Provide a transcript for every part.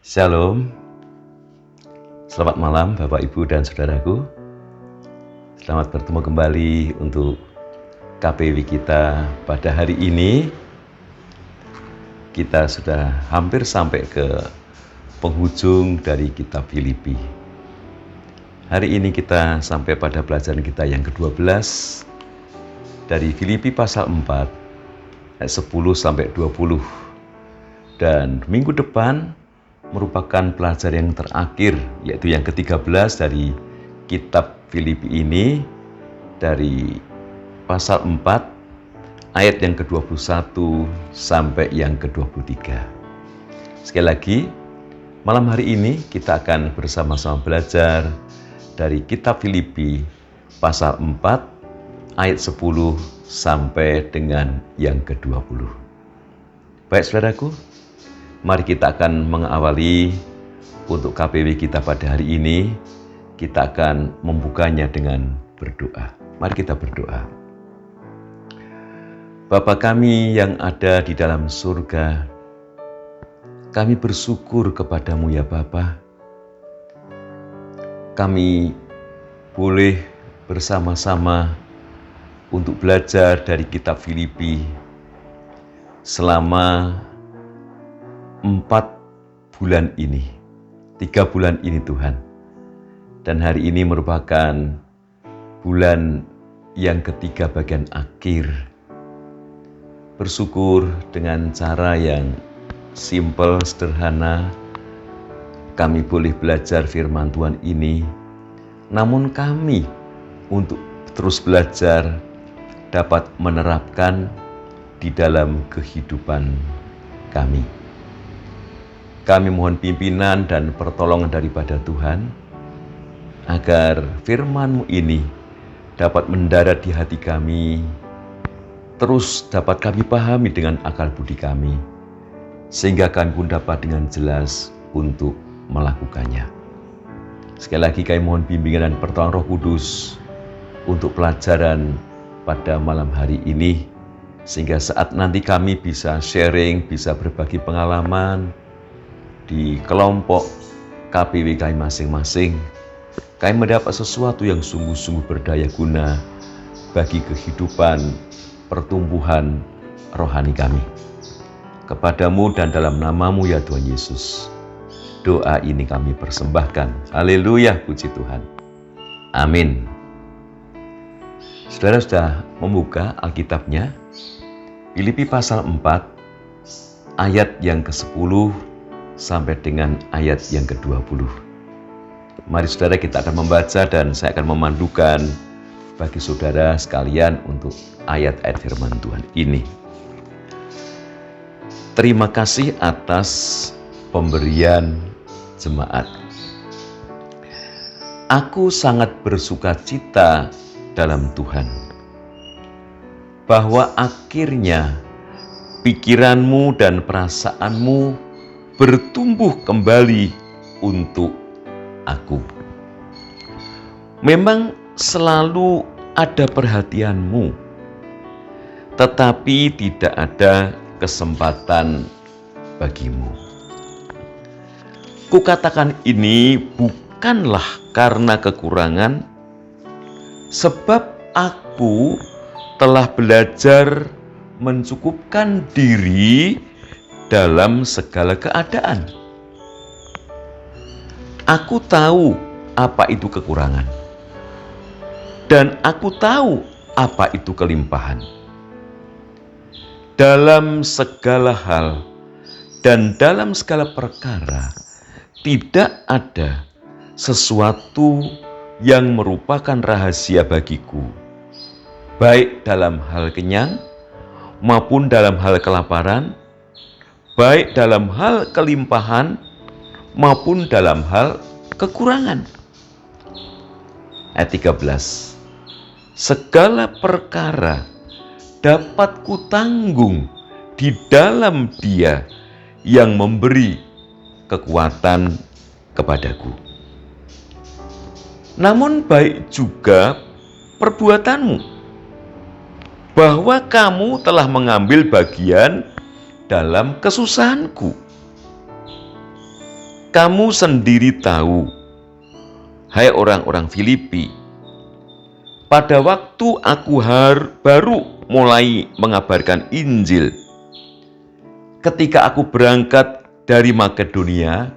Shalom, selamat malam Bapak, Ibu, dan Saudaraku. Selamat bertemu kembali untuk KPW kita pada hari ini. Kita sudah hampir sampai ke penghujung dari kitab Filipi. Hari ini kita sampai pada pelajaran kita yang ke-12 dari Filipi pasal 4 ayat 10 sampai 20. Dan minggu depan merupakan pelajaran yang terakhir, yaitu yang ke-13 dari kitab Filipi ini, dari pasal 4 ayat yang ke-21 sampai yang ke-23. Sekali lagi, malam hari ini kita akan bersama-sama belajar dari kitab Filipi pasal 4 ayat 10 sampai dengan yang ke-20. Baik saudaraku, mari kita akan mengawali untuk KPW kita pada hari ini. Kita akan membukanya dengan berdoa. Mari kita berdoa. Bapa kami yang ada di dalam surga, kami bersyukur kepadamu ya Bapa. Kami boleh bersama-sama untuk belajar dari kitab Filipi selama 4 bulan ini, 3 bulan ini Tuhan. Dan hari ini merupakan bulan yang ketiga bagian akhir. Bersyukur dengan cara yang simpel, sederhana, kami boleh belajar firman Tuhan ini. Namun kami untuk terus belajar dapat menerapkan di dalam kehidupan kami. Kami mohon pimpinan dan pertolongan daripada Tuhan, agar firman-Mu ini dapat mendarat di hati kami, terus dapat kami pahami dengan akal budi kami, sehingga kami pun dapat dengan jelas untuk melakukannya. Sekali lagi kami mohon bimbingan dan pertolongan Roh Kudus untuk pelajaran pada malam hari ini, sehingga saat nanti kami bisa sharing, bisa berbagi pengalaman di kelompok KPW kami masing-masing, kami mendapat sesuatu yang sungguh-sungguh berdaya guna bagi kehidupan pertumbuhan rohani kami. Kepadamu dan dalam namamu ya Tuhan Yesus, doa ini kami persembahkan. Haleluya, puji Tuhan. Amin. Saudara sudah membuka Alkitabnya, Filipi pasal 4 ayat yang ke-10 sampai dengan ayat yang ke-20. Mari saudara kita akan membaca dan saya akan memandukan bagi saudara sekalian untuk ayat-ayat firman Tuhan ini. Terima kasih atas pemberian jemaat. Aku sangat bersukacita dalam Tuhan, bahwa akhirnya pikiranmu dan perasaanmu bertumbuh kembali untuk aku. Memang selalu ada perhatianmu, tetapi tidak ada kesempatan bagimu. Kukatakan ini bukanlah karena kekurangan, sebab aku telah belajar mencukupkan diri dalam segala keadaan. Aku tahu apa itu kekurangan, dan aku tahu apa itu kelimpahan. Dalam segala hal dan dalam segala perkara, tidak ada sesuatu yang merupakan rahasia bagiku, baik dalam hal kenyang maupun dalam hal kelaparan, baik dalam hal kelimpahan maupun dalam hal kekurangan. Ayat 13. Segala perkara dapat kutanggung di dalam Dia yang memberi kekuatan kepadaku. Namun baik juga perbuatanmu, bahwa kamu telah mengambil bagian dalam kesusahanku. kamu sendiri tahu, hai orang-orang Filipi, pada waktu aku baru mulai mengabarkan Injil, ketika aku berangkat dari Makedonia,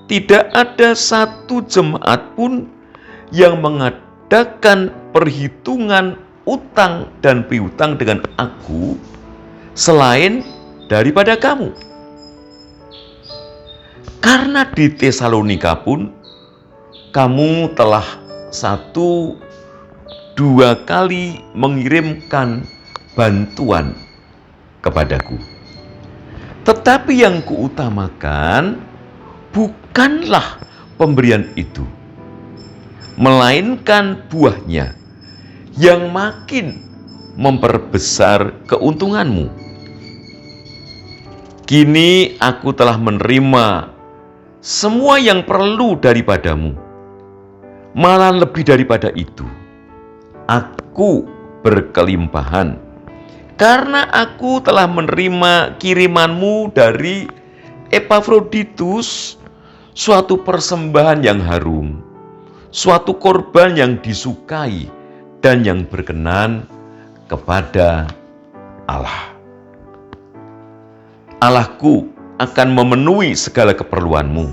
tidak ada satu jemaat pun yang mengadakan perhitungan utang dan piutang dengan aku selain daripada kamu. Karena di Tesalonika pun kamu telah 1-2 kali mengirimkan bantuan kepadaku. Tetapi yang kuutamakan bukanlah pemberian itu, melainkan buahnya yang makin memperbesar keuntunganmu. Kini aku telah menerima semua yang perlu daripadamu. Malah lebih daripada itu, aku berkelimpahan, karena aku telah menerima kirimanmu dari Epafroditus, suatu persembahan yang harum, suatu korban yang disukai dan yang berkenan kepada Allah. Allahku akan memenuhi segala keperluanmu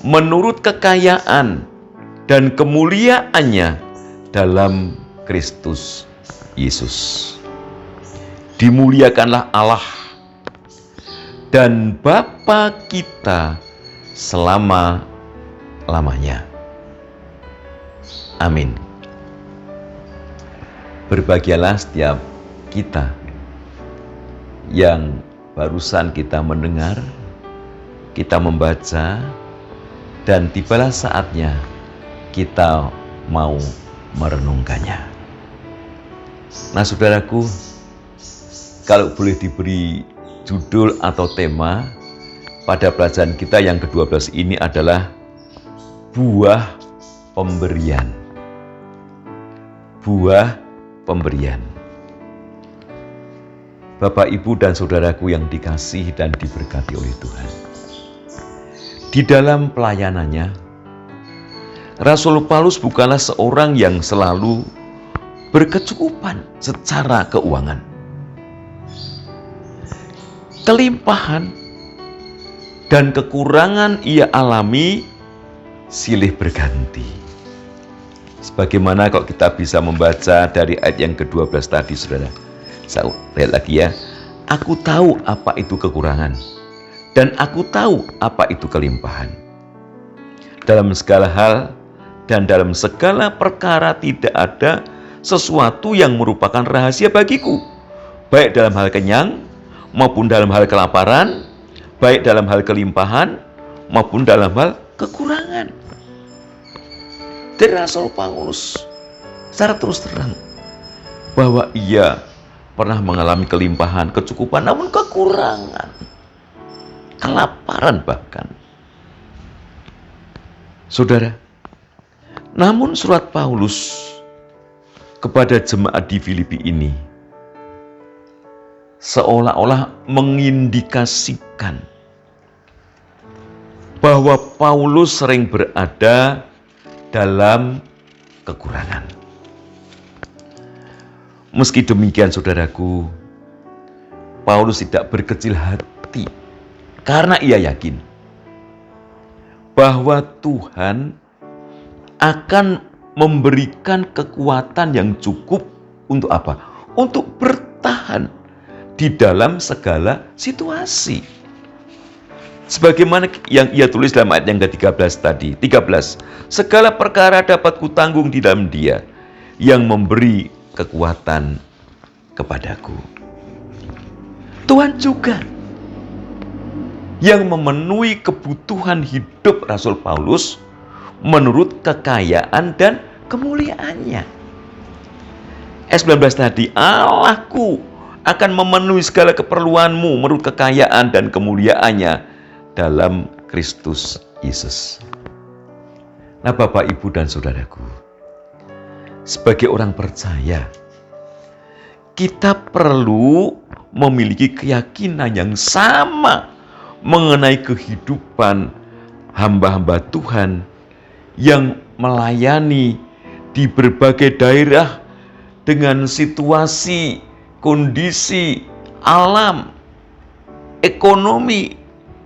menurut kekayaan dan kemuliaannya dalam Kristus Yesus. Dimuliakanlah Allah dan Bapa kita selama-lamanya. Amin. Berbahagialah setiap kita yang barusan kita mendengar, kita membaca, dan tibalah saatnya kita mau merenungkannya. Nah, saudaraku, kalau boleh diberi judul atau tema pada pelajaran kita yang ke-12 ini adalah buah pemberian. Buah pemberian. Bapak, Ibu, dan saudaraku yang dikasihi dan diberkati oleh Tuhan. Di dalam pelayanannya, Rasul Paulus bukanlah seorang yang selalu berkecukupan secara keuangan. Kelimpahan dan kekurangan ia alami silih berganti. Sebagaimana kalau kita bisa membaca dari ayat yang ke-12 tadi, saudara. Saya lihat lagi ya. Aku tahu apa itu kekurangan, dan aku tahu apa itu kelimpahan. Dalam segala hal dan dalam segala perkara tidak ada sesuatu yang merupakan rahasia bagiku, baik dalam hal kenyang maupun dalam hal kelaparan, baik dalam hal kelimpahan maupun dalam hal kekurangan. Dari Rasul Paulus secara terus terang bahwa ia pernah mengalami kelimpahan, kecukupan, namun kekurangan, kelaparan bahkan. Saudara, namun surat Paulus kepada jemaat di Filipi ini seolah-olah mengindikasikan bahwa Paulus sering berada dalam kekurangan. Meski demikian, saudaraku, Paulus tidak berkecil hati karena ia yakin bahwa Tuhan akan memberikan kekuatan yang cukup untuk apa? Untuk bertahan di dalam segala situasi. Sebagaimana yang ia tulis dalam ayat yang ke-13 tadi. 13. Segala perkara dapat kutanggung di dalam Dia yang memberi kekuatan kepadaku. Tuhan juga yang memenuhi kebutuhan hidup Rasul Paulus menurut kekayaan dan kemuliaannya. Ayat 19 tadi, Allahku akan memenuhi segala keperluanmu menurut kekayaan dan kemuliaannya dalam Kristus Yesus. Nah, Bapak, Ibu, dan saudaraku, sebagai orang percaya, kita perlu memiliki keyakinan yang sama mengenai kehidupan hamba-hamba Tuhan yang melayani di berbagai daerah dengan situasi, kondisi, alam, ekonomi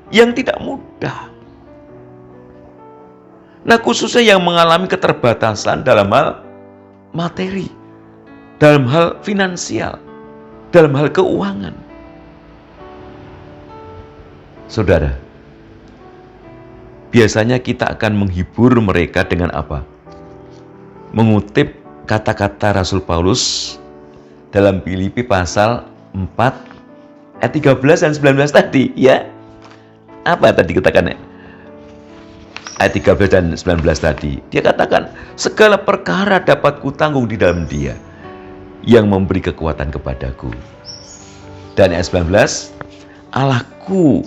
yang tidak mudah. Nah, khususnya yang mengalami keterbatasan dalam hal materi, dalam hal finansial, dalam hal keuangan. Saudara, biasanya kita akan menghibur mereka dengan apa? Mengutip kata-kata Rasul Paulus dalam Filipi pasal 4 ayat 13 dan 19 tadi, ya. Apa tadi katakan? Ayat 13 dan 19 tadi. Dia katakan, segala perkara dapat kutanggung di dalam Dia yang memberi kekuatan kepadaku. Dan ayat 19, Allahku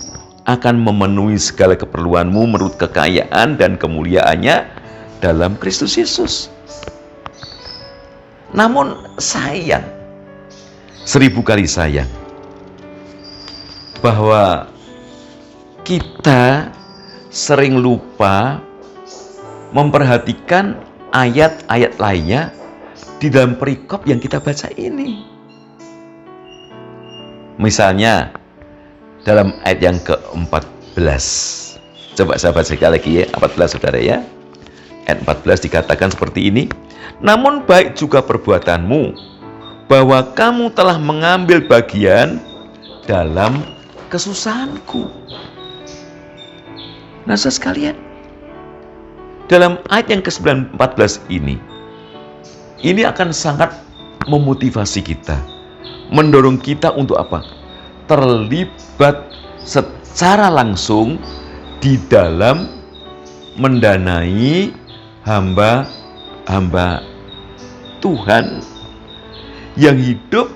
akan memenuhi segala keperluanmu menurut kekayaan dan kemuliaannya dalam Kristus Yesus. Namun sayang, 1000 kali sayang, bahwa kita sering lupa memperhatikan ayat-ayat lainnya di dalam perikop yang kita baca ini. Misalnya dalam ayat yang ke-14. Coba saya baca sekali lagi ya, 14 saudara ya. Ayat 14 dikatakan seperti ini. Namun baik juga perbuatanmu, bahwa kamu telah mengambil bagian dalam kesusahanku. Nah, saudara sekalian, dalam ayat yang ke-14 ini akan sangat memotivasi kita, mendorong kita untuk apa? Terlibat secara langsung di dalam mendanai hamba-hamba Tuhan yang hidup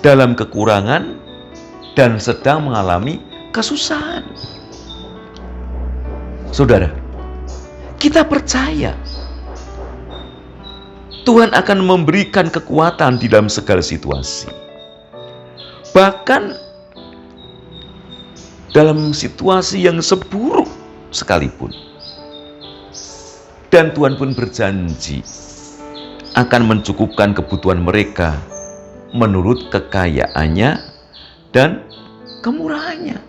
dalam kekurangan dan sedang mengalami kesusahan. Saudara, kita percaya Tuhan akan memberikan kekuatan di dalam segala situasi. Bahkan dalam situasi yang seburuk sekalipun. Dan Tuhan pun berjanji akan mencukupkan kebutuhan mereka menurut kekayaannya dan kemurahannya.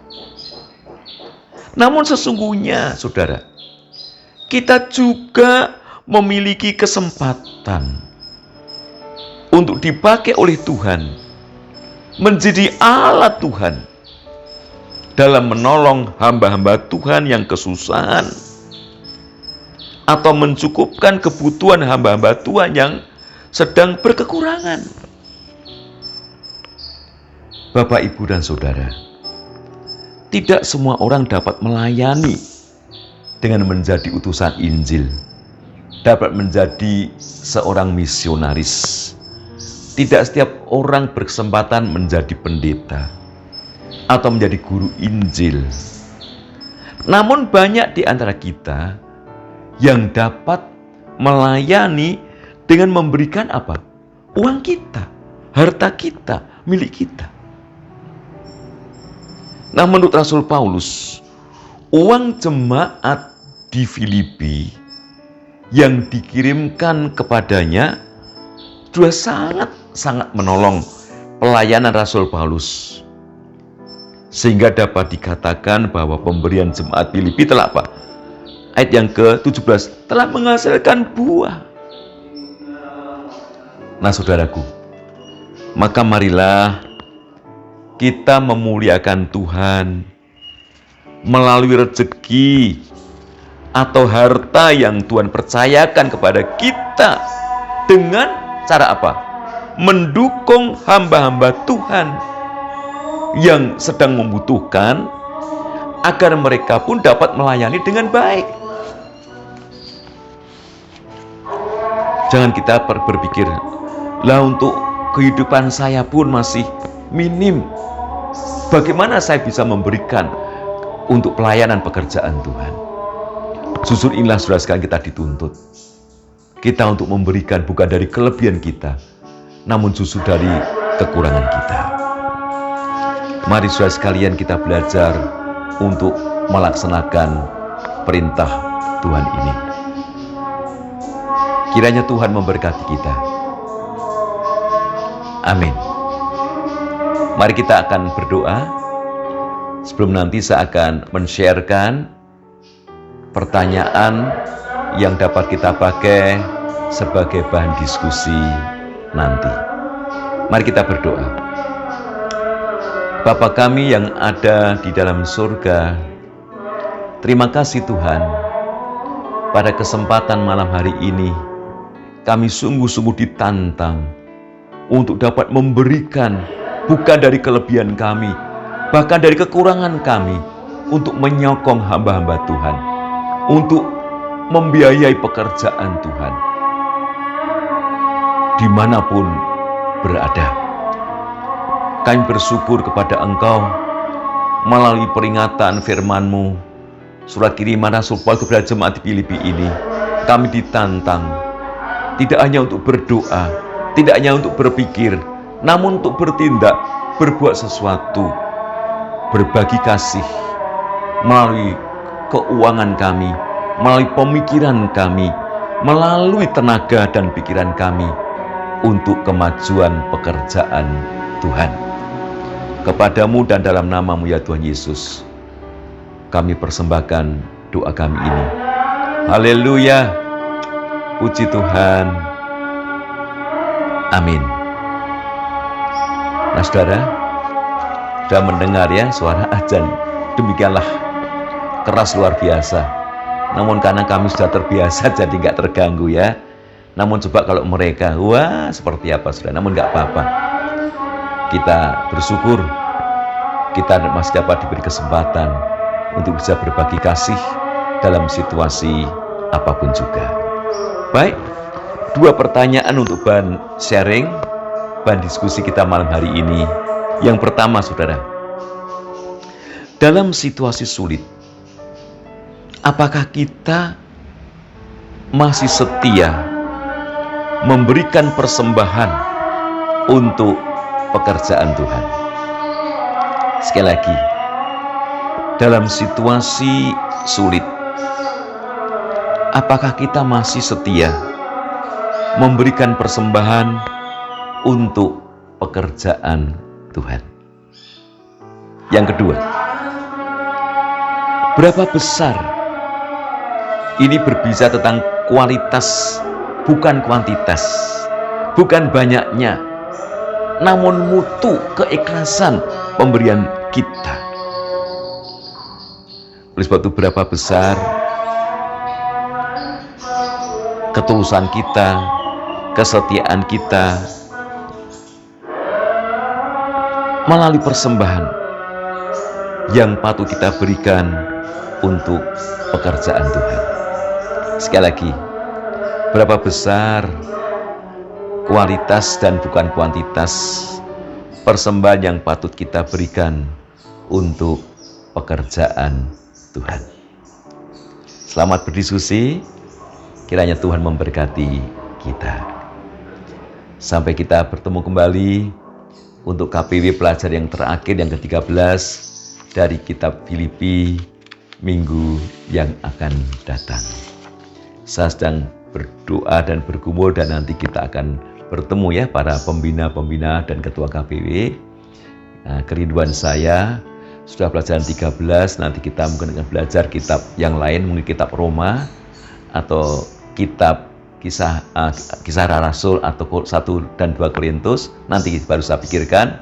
Namun sesungguhnya, saudara, kita juga memiliki kesempatan untuk dipakai oleh Tuhan, menjadi alat Tuhan dalam menolong hamba-hamba Tuhan yang kesusahan, atau mencukupkan kebutuhan hamba-hamba Tuhan yang sedang berkekurangan. Bapak, Ibu, dan Saudara, tidak semua orang dapat melayani dengan menjadi utusan Injil, dapat menjadi seorang misionaris. Tidak setiap orang berkesempatan menjadi pendeta atau menjadi guru Injil. Namun banyak di antara kita yang dapat melayani dengan memberikan apa? Uang kita, harta kita, milik kita. Nah, menurut Rasul Paulus, uang jemaat di Filipi yang dikirimkan kepadanya juga sangat menolong pelayanan Rasul Paulus. Sehingga dapat dikatakan bahwa pemberian jemaat Filipi telah apa? Ayat yang ke-17, telah menghasilkan buah. Nah, saudaraku, maka marilah kita memuliakan Tuhan melalui rezeki atau harta yang Tuhan percayakan kepada kita dengan cara apa? Mendukung hamba-hamba Tuhan yang sedang membutuhkan agar mereka pun dapat melayani dengan baik. Jangan kita berpikir, lah untuk kehidupan saya pun masih minim. Bagaimana saya bisa memberikan untuk pelayanan pekerjaan Tuhan? Justru inilah saudara sekalian kita dituntut. Kita untuk memberikan bukan dari kelebihan kita, namun justru dari kekurangan kita. Mari saudara sekalian kita belajar untuk melaksanakan perintah Tuhan ini. Kiranya Tuhan memberkati kita. Amin. Mari kita akan berdoa. Sebelum nanti saya akan men-sharekan pertanyaan yang dapat kita pakai sebagai bahan diskusi nanti. Mari kita berdoa. Bapa kami yang ada di dalam surga, terima kasih Tuhan, pada kesempatan malam hari ini kami sungguh-sungguh ditantang untuk dapat memberikan bukan dari kelebihan kami, bahkan dari kekurangan kami, untuk menyokong hamba-hamba Tuhan, untuk membiayai pekerjaan Tuhan dimanapun berada. Kami bersyukur kepada Engkau melalui peringatan firman-Mu, surat kiriman Rasul Paulus kepada jemaat di Filipi ini. Kami ditantang tidak hanya untuk berdoa, tidak hanya untuk berpikir, namun untuk bertindak, berbuat sesuatu, berbagi kasih melalui keuangan kami, melalui pemikiran kami, melalui tenaga dan pikiran kami untuk kemajuan pekerjaan Tuhan. Kepadamu dan dalam nama-Mu ya Tuhan Yesus, kami persembahkan doa kami ini. Haleluya, puji Tuhan. Amin. Nah saudara, sudah mendengar ya suara azan. Demikianlah keras luar biasa. Namun karena kami sudah terbiasa jadi nggak terganggu ya. Namun coba kalau mereka, wah seperti apa saudara. Namun nggak apa-apa. Kita bersyukur kita masih dapat diberi kesempatan untuk bisa berbagi kasih dalam situasi apapun juga. Baik, dua pertanyaan untuk bahan sharing, bahan diskusi kita malam hari ini. Yang pertama saudara, dalam situasi sulit, apakah kita masih setia memberikan persembahan untuk pekerjaan Tuhan? Sekali lagi, dalam situasi sulit, apakah kita masih setia memberikan persembahan untuk pekerjaan Tuhan? Yang kedua, berapa besar? Ini berbicara tentang kualitas, bukan kuantitas, bukan banyaknya, namun mutu keikhlasan pemberian kita. Oleh sebab itu, berapa besar ketulusan kita, kesetiaan kita melalui persembahan yang patut kita berikan untuk pekerjaan Tuhan. Sekali lagi, berapa besar kualitas dan bukan kuantitas persembahan yang patut kita berikan untuk pekerjaan Tuhan. Selamat berdiskusi, kiranya Tuhan memberkati kita. Sampai kita bertemu kembali untuk KPW pelajar yang terakhir, yang ke-13 dari kitab Filipi minggu yang akan datang. Saya sedang berdoa dan bergumul, dan nanti kita akan bertemu ya para pembina-pembina dan ketua KPW. Nah, kerinduan saya sudah pelajaran 13, nanti kita mungkin akan belajar kitab yang lain, mungkin kitab Roma atau kitab kisah Rasul atau 1 dan 2 Korintus. Nanti baru saya pikirkan,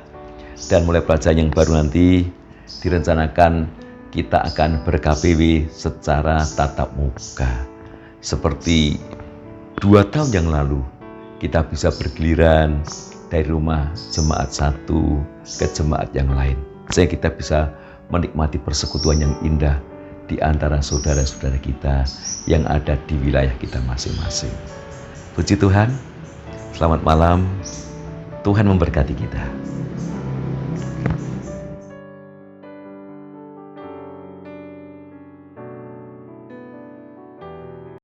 dan mulai pelajaran yang baru nanti direncanakan kita akan ber-KPW secara tatap muka. Seperti 2 tahun yang lalu, kita bisa bergiliran dari rumah jemaat satu ke jemaat yang lain, sehingga kita bisa menikmati persekutuan yang indah di antara saudara-saudara kita yang ada di wilayah kita masing-masing. Puji Tuhan, selamat malam, Tuhan memberkati kita.